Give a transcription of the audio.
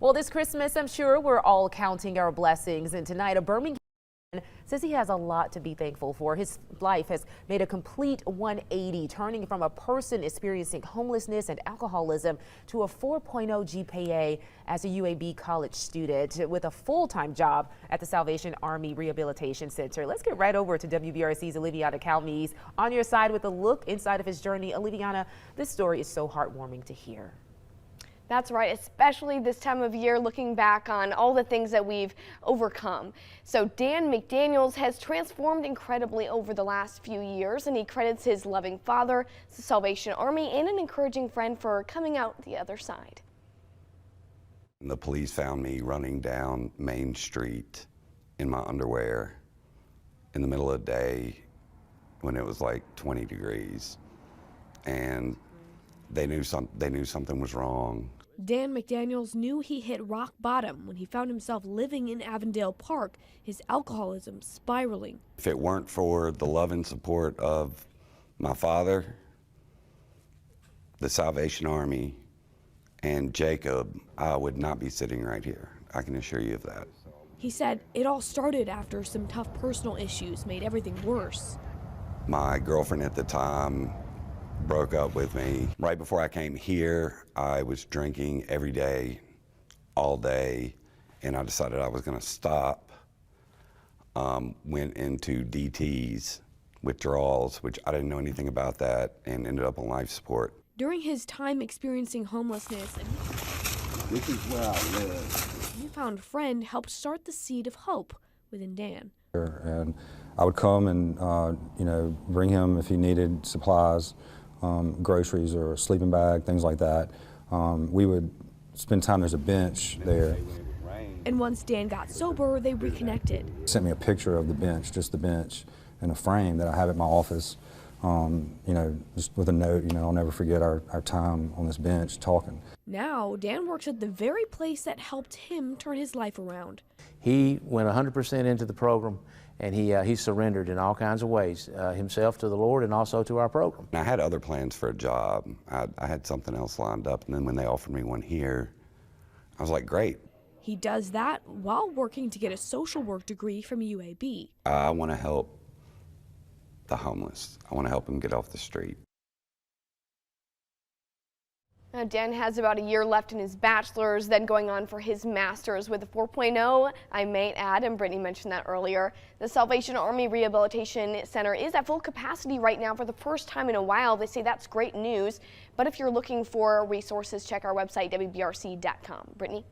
Well, this Christmas, I'm sure we're all counting our blessings, and tonight a Birmingham says he has a lot to be thankful for. His life has made a complete 180, turning from a person experiencing homelessness and alcoholism to a 4.0 GPA as a UAB college student with a full-time job at the Salvation Army Rehabilitation Center. Let's get right over to WBRC's Oliviana Calmes on your side with a look inside of his journey. Oliviana, this story is so heartwarming to hear. That's right, especially this time of year, looking back on all the things that we've overcome. So Dan McDaniels has transformed incredibly over the last few years, and he credits his loving father, the Salvation Army, and an encouraging friend for coming out the other side. The police found me running down Main Street in my underwear in the middle of the day when it was like 20 degrees, and they knew something was wrong. Dan McDaniels knew he hit rock bottom when he found himself living in Avondale Park, his alcoholism spiraling. If it weren't for the love and support of my father, the Salvation Army, and Jacob, I would not be sitting right here. I can assure you of that. He said it all started after some tough personal issues made everything worse. My girlfriend at the time broke up with me. Right before I came here, I was drinking every day, all day, and I decided I was going to stop. Went into DTs, withdrawals, which I didn't know anything about that, and ended up on life support. During his time experiencing homelessness, This is where I live. a newfound friend helped start the seed of hope within Dan. And I would come and bring him if he needed supplies, groceries or a sleeping bag, things like that. We would spend time. There's a bench there. And once Dan got sober, they reconnected. He sent me a picture of the bench, just the bench, in a frame that I have at my office. Just with a note, I'll never forget our time on this bench talking. Now, Dan works at the very place that helped him turn his life around. He went 100% into the program, and he surrendered in all kinds of ways, himself to the Lord and also to our program. I had other plans for a job. I had something else lined up, and then when they offered me one here, I was like, great. He does that while working to get a social work degree from UAB. I want to help the homeless. I want to help them get off the street. Now, Dan has about a year left in his bachelor's, then going on for his master's with a 4.0, I might add, and Brittany mentioned that earlier. The Salvation Army Rehabilitation Center is at full capacity right now for the first time in a while. They say that's great news, but if you're looking for resources, check our website, WBRC.com. Brittany?